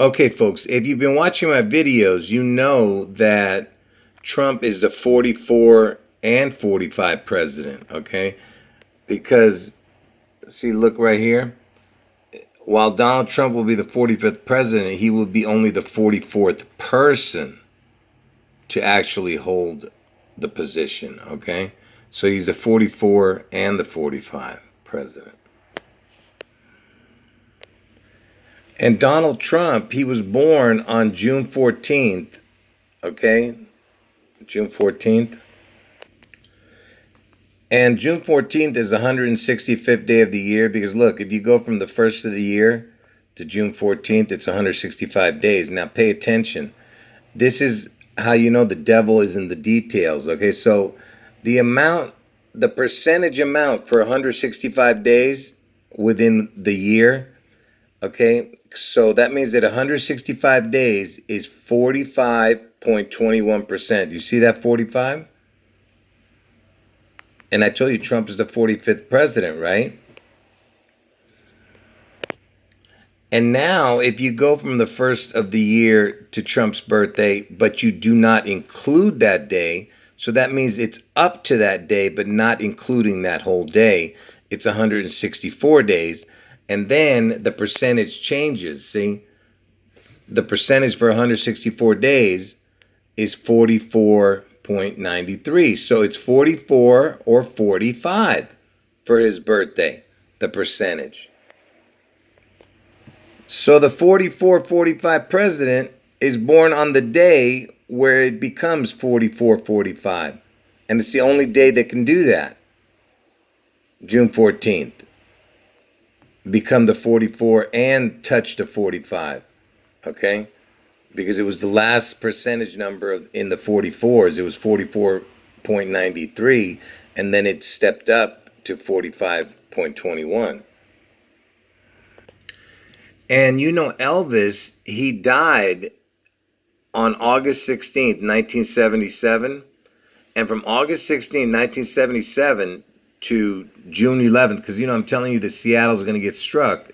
Okay, folks, if you've been watching my videos, you know that Trump is the 44 and 45 president, okay? Because, see, look right here. While Donald Trump will be the 45th president, he will be only the 44th person to actually hold the position, okay? So he's the 44 and the 45 president. And Donald Trump, he was born on June 14th, okay? June 14th. And June 14th is the 165th day of the year because look, if you go from the first of the year to June 14th, it's 165 days. Now pay attention. This is how you know the devil is in the details, okay? So the percentage amount for 165 days within the year, okay? So that means that 165 days is 45.21%. You see that 45? And I told you Trump is the 45th president, right? And now, if you go from the first of the year to Trump's birthday, but you do not include that day, so that means it's up to that day, but not including that whole day, it's 164 days. And then the percentage changes, see? The percentage for 164 days is 44.93. So it's 44 or 45 for his birthday, the percentage. So the 44-45 president is born on the day where it becomes 44-45. And it's the only day that can do that. June 14th. Become the 44 and touch the 45. Okay? Because it was the last percentage number in the 44s. It was 44.93, and then it stepped up to 45.21. And you know Elvis, he died on August 16th, 1977. And from August 16th, 1977 to June 11th, because you know I'm telling you that Seattle's going to get struck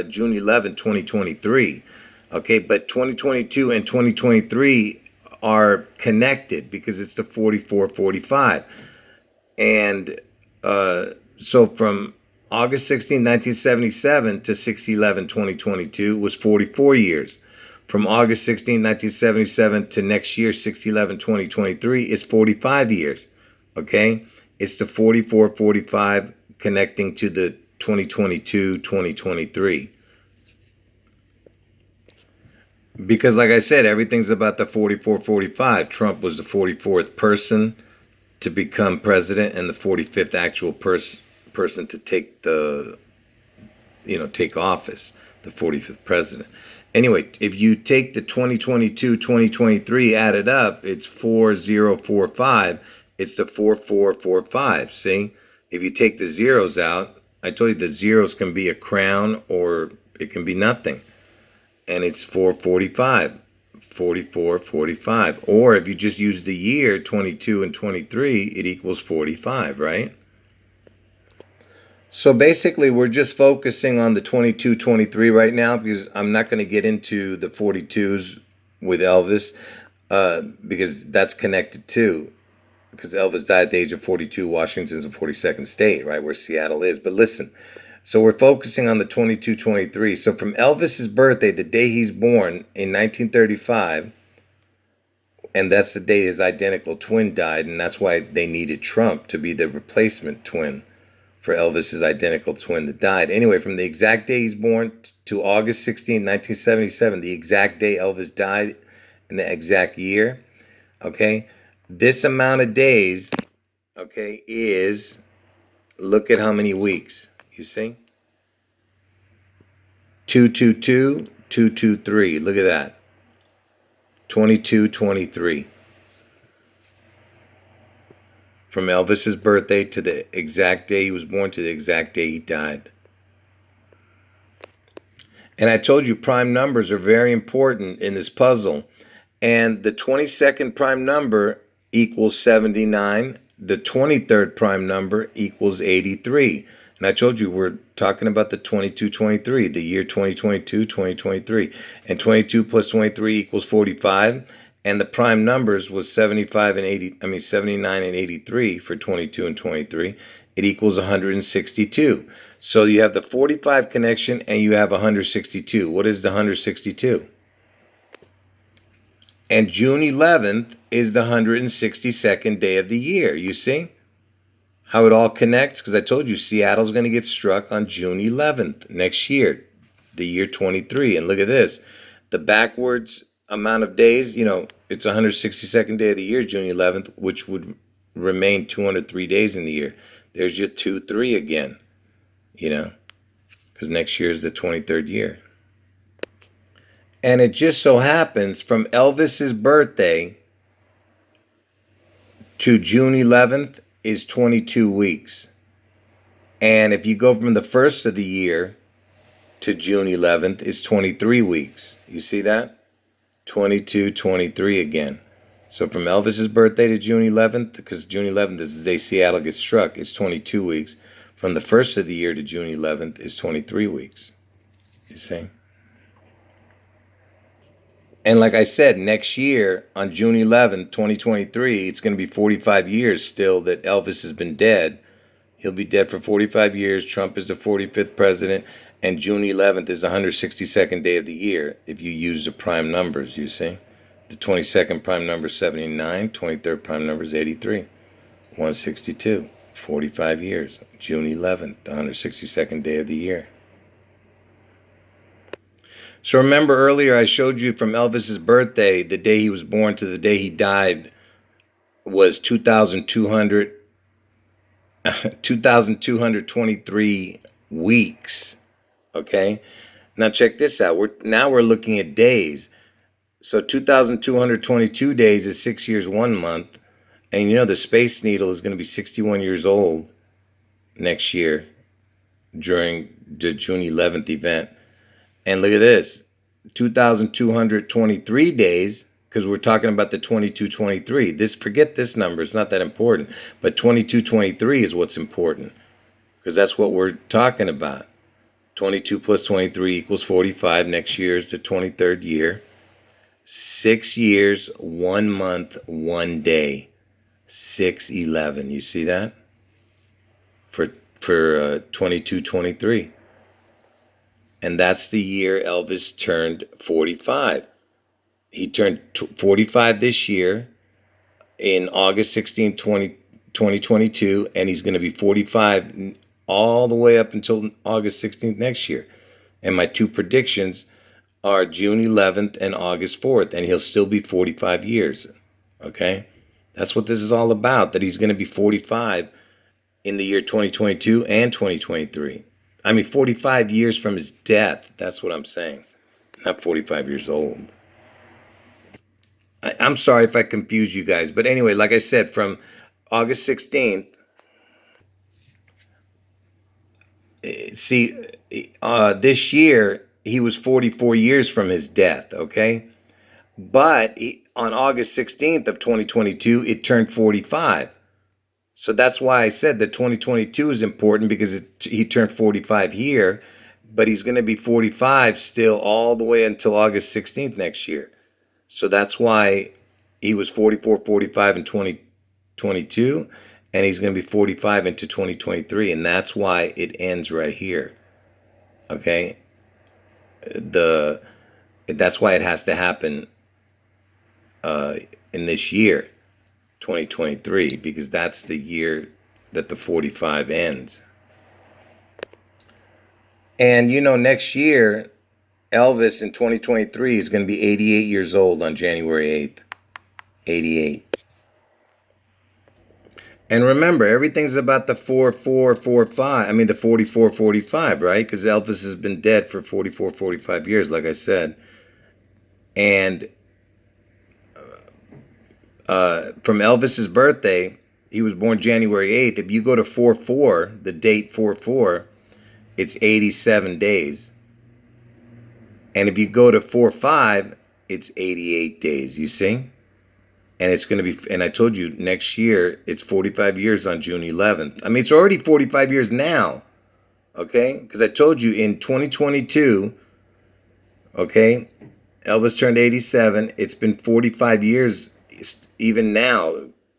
June 11th, 2023. Okay, but 2022 and 2023 are connected because it's the 44-45. And so from August 16, 1977 to 6/11/2022 was 44 years. From August 16, 1977 to next year, 6/11/2023 is 45 years. Okay? It's the 44-45 connecting to the 2022-2023. Because like I said, everything's about the 44-45. Trump was the 44th person to become president and the 45th actual person to take take office, the 45th president. Anyway, if you take the 2022-2023 added up, it's 4045. It's the 4445. See? If you take the zeros out, I told you the zeros can be a crown or it can be nothing. And it's 445, 44, 45. Or if you just use the year 22 and 23, it equals 45, right? So basically, we're just focusing on the 22, 23 right now because I'm not going to get into the 42s with Elvis because that's connected too. Because Elvis died at the age of 42, Washington's the 42nd state, right, where Seattle is. But listen, so we're focusing on the 22, 23. So from Elvis's birthday, the day he's born in 1935, and that's the day his identical twin died, and that's why they needed Trump to be the replacement twin for Elvis's identical twin that died. Anyway, from the exact day he's born to August 16, 1977, the exact day Elvis died in the exact year, okay, this amount of days, okay, is, look at how many weeks, you see? 222, 223, look at that. 22, 23. From Elvis's birthday to the exact day he was born to the exact day he died. And I told you prime numbers are very important in this puzzle. And the 22nd prime number equals 79. The 23rd prime number equals 83. And I told you we're talking about the 22-23, the year 2022, 2023. And 22 plus 23 equals 45. And the prime numbers was 79 and 83 for 22 and 23. It equals 162. So you have the 45 connection and you have 162. What is the 162? And June 11th is the 162nd day of the year. You see how it all connects? Because I told you Seattle's going to get struck on June 11th next year, the year 23. And look at this. The backwards amount of days, it's 162nd day of the year, June 11th, which would remain 203 days in the year. There's your 2-3 again, because next year is the 23rd year. And it just so happens from Elvis's birthday to June 11th is 22 weeks. And if you go from the first of the year to June 11th, it's 23 weeks. You see that? 22, 23 again. So from Elvis's birthday to June 11th, because June 11th is the day Seattle gets struck, it's 22 weeks. From the first of the year to June 11th is 23 weeks. You see? And like I said, next year on June 11th, 2023, it's going to be 45 years still that Elvis has been dead. He'll be dead for 45 years. Trump is the 45th president. And June 11th is the 162nd day of the year if you use the prime numbers, you see. The 22nd prime number is 79. 23rd prime number is 83. 162. 45 years. June 11th, the 162nd day of the year. So remember earlier I showed you from Elvis's birthday, the day he was born to the day he died was 2,223 weeks. Okay? Now check this out. We're looking at days. So 2,222 days is 6 years, 1 month. And the Space Needle is going to be 61 years old next year during the June 11th event. And look at this, 2,223 days, because we're talking about the 22-23. Forget this number, it's not that important. But 22-23 is what's important, because that's what we're talking about. 22 plus 23 equals 45. Next year is the 23rd year. 6 years, 1 month, 1 day. 6/11. You see that? For 22-23. And that's the year Elvis turned 45. He turned 45 this year in August 16, 2022, and he's going to be 45 all the way up until August 16th next year. And my two predictions are June 11th and August 4th, and he'll still be 45 years. Okay? That's what this is all about, that he's going to be 45 in the year 2022 and 2023. 45 years from his death. That's what I'm saying. Not 45 years old. I'm sorry if I confused you guys. But anyway, like I said, from August 16th, this year, he was 44 years from his death, okay? But on August 16th of 2022, it turned 45. So that's why I said that 2022 is important, because he turned 45 here, but he's going to be 45 still all the way until August 16th next year. So that's why he was 44, 45 in 2022, and he's going to be 45 into 2023, and that's why it ends right here. Okay? That's why it has to happen in this year. 2023, because that's the year that the 45 ends. And next year, Elvis in 2023 is going to be 88 years old on January 8th. 88. And remember, everything's about the 44-45. The 44-45, right? Because Elvis has been dead for 44-45 years, like I said. And from Elvis's birthday, he was born January 8th. If you go to 4-4, the date 4-4, it's 87 days. And if you go to 4-5, it's 88 days, you see? And it's going to be, and I told you, next year, it's 45 years on June 11th. It's already 45 years now. Okay? Because I told you in 2022, okay, Elvis turned 87. It's been 45 years even now,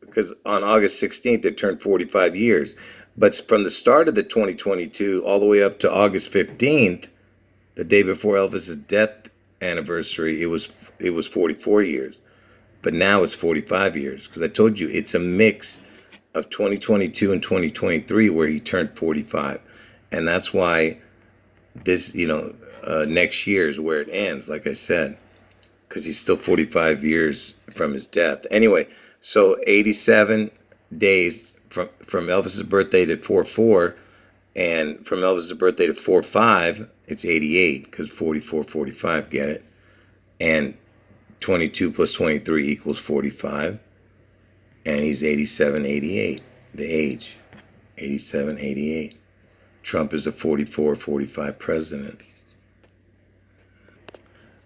because on August 16th it turned 45 years. But from the start of the 2022 all the way up to August 15th, the day before Elvis's death anniversary, it was 44 years. But now it's 45 years, because I told you it's a mix of 2022 and 2023 where he turned 45. And that's why this, next year is where it ends, like I said, because he's still 45 years from his death. Anyway, so 87 days from Elvis's birthday to 4/4, and from Elvis's birthday to 4/5, it's 88, because 44, 45, get it? And 22 plus 23 equals 45, and he's 87, 88, the age, 87, 88. Trump is a 44, 45 president.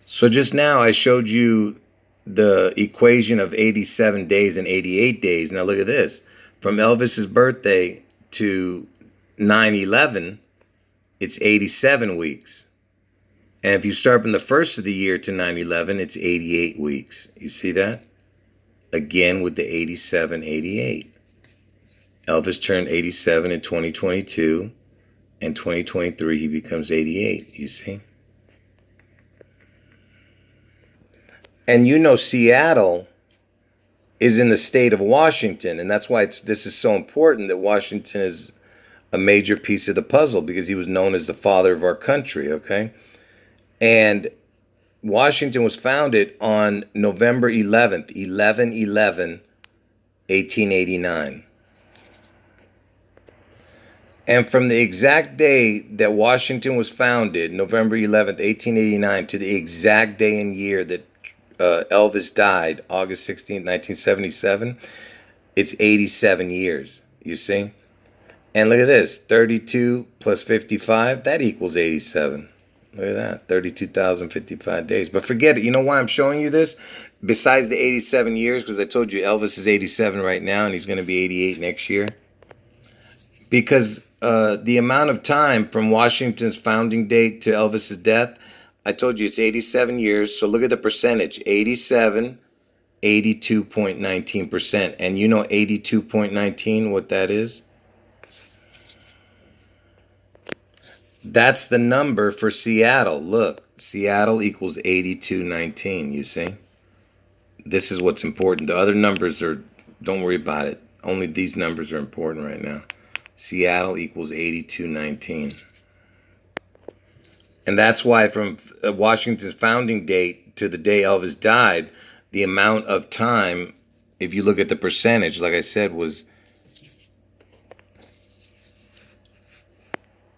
So just now I showed you the equation of 87 days and 88 days. Now look at this. From Elvis's birthday to 9/11, it's 87 weeks. And if you start from the first of the year to 9/11, it's 88 weeks. You see that? Again with the 87, 88. Elvis turned 87 in 2022. In 2023, he becomes 88, you see? And Seattle is in the state of Washington, and that's why this is so important, that Washington is a major piece of the puzzle, because he was known as the father of our country, okay? And Washington was founded on November 11th, 11/11, 1889. And from the exact day that Washington was founded, November 11th, 1889, to the exact day and year that Elvis died, August 16th, 1977, it's 87 years, you see? And look at this, 32 plus 55, that equals 87. Look at that, 32,055 days. But forget it. You know why I'm showing you this? Besides the 87 years, because I told you Elvis is 87 right now, and he's going to be 88 next year. Because the amount of time from Washington's founding date to Elvis's death, I told you it's 87 years. So look at the percentage, 87, 82.19%. And 82.19, what that is? That's the number for Seattle. Look, Seattle equals 8219, you see? This is what's important. The other numbers don't worry about it. Only these numbers are important right now. Seattle equals 8219. And that's why from Washington's founding date to the day Elvis died, the amount of time, if you look at the percentage, like I said, was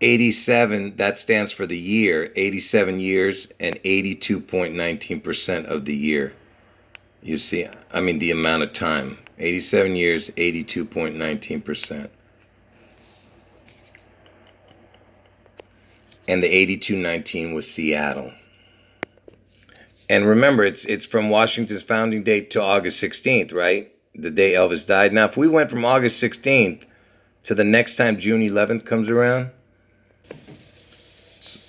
87, that stands for the year, 87 years, and 82.19% of the year. You see, the amount of time. 87 years, 82.19%. And the 8219 was Seattle. And remember, it's from Washington's founding date to August 16th, right? The day Elvis died. Now, if we went from August 16th to the next time June 11th comes around,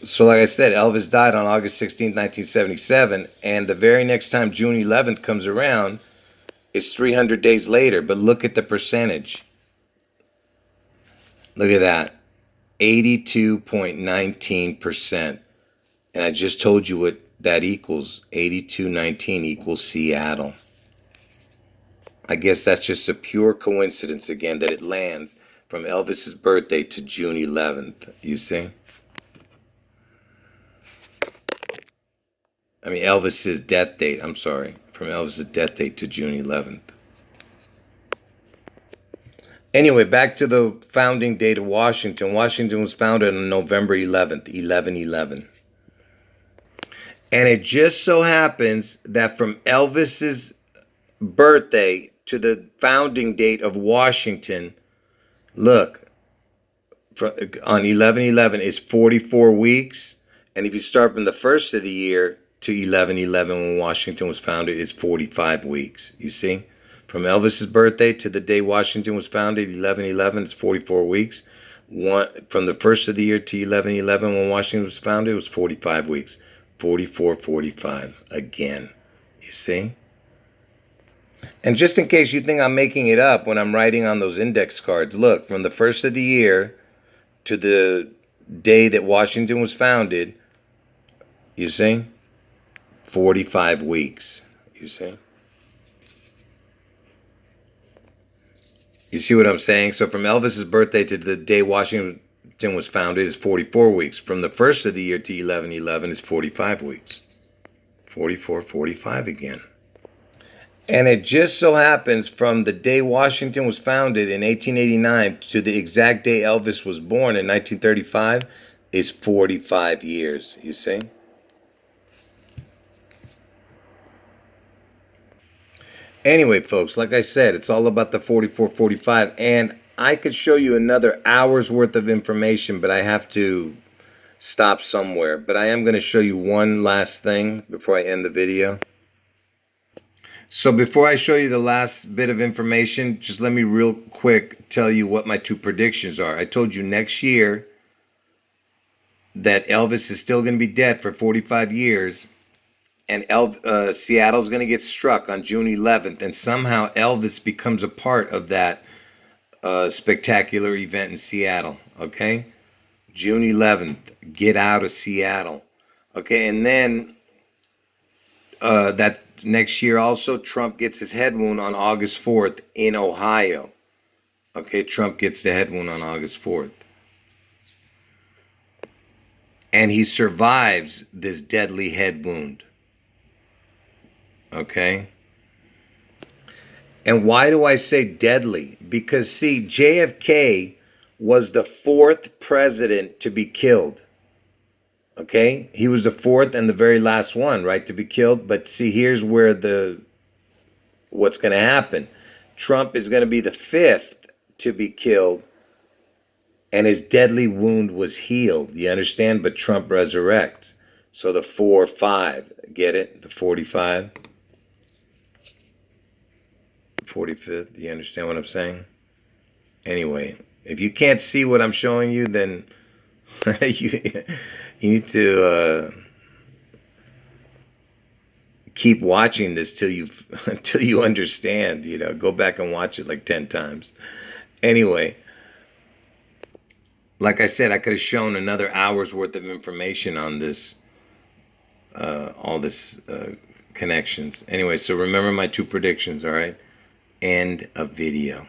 so like I said, Elvis died on August 16th, 1977, and the very next time June 11th comes around, it's 300 days later. But look at the percentage. Look at that. 82.19%. And I just told you what that equals. 8219 equals Seattle. I guess that's just a pure coincidence again that it lands from Elvis's birthday to June 11th. You see? Elvis's death date. I'm sorry. From Elvis's death date to June 11th. Anyway, back to the founding date of Washington. Washington was founded on November 11th, 11/11. And it just so happens that from Elvis's birthday to the founding date of Washington, look, on 11/11 is 44 weeks. And if you start from the first of the year to 11/11 when Washington was founded, it's 45 weeks. You see? From Elvis's birthday to the day Washington was founded, 11/11, it's 44 weeks. one from the first of the year to 1111 when Washington was founded, it was 45 weeks. 44, 45 again. You see? And just in case you think I'm making it up when I'm writing on those index cards, look, from the first of the year to the day that Washington was founded, you see? 45 weeks. You see? You see what I'm saying? So from Elvis's birthday to the day Washington was founded is 44 weeks. From the first of the year to 1111 is 45 weeks. 44, 45 again. And it just so happens from the day Washington was founded in 1889 to the exact day Elvis was born in 1935 is 45 years, you see? Anyway, folks, like I said, it's all about the 44, 45. And I could show you another hour's worth of information, but I have to stop somewhere. But I am going to show you one last thing before I end the video. So before I show you the last bit of information, just let me real quick tell you what my two predictions are. I told you next year that Elvis is still going to be dead for 45 years. And Seattle's going to get struck on June 11th. And somehow Elvis becomes a part of that spectacular event in Seattle. Okay? June 11th. Get out of Seattle. Okay? And then that next year also, Trump gets his head wound on August 4th in Ohio. Okay? Trump gets the head wound on August 4th. And he survives this deadly head wound. Okay? And why do I say deadly? Because, see, JFK was the fourth president to be killed. Okay? He was the fourth and the very last one, right, to be killed. But see, here's where what's going to happen. Trump is going to be the fifth to be killed, and his deadly wound was healed. You understand? But Trump resurrects. So the 4, 5, get it? The 45. 45th, you understand what I'm saying? Anyway, if you can't see what I'm showing you, then you need to keep watching this till you understand. You know, go back and watch it like 10 times. Anyway, like I said, I could have shown another hour's worth of information on this, all this connections. Anyway, so remember my two predictions, all right? End of video.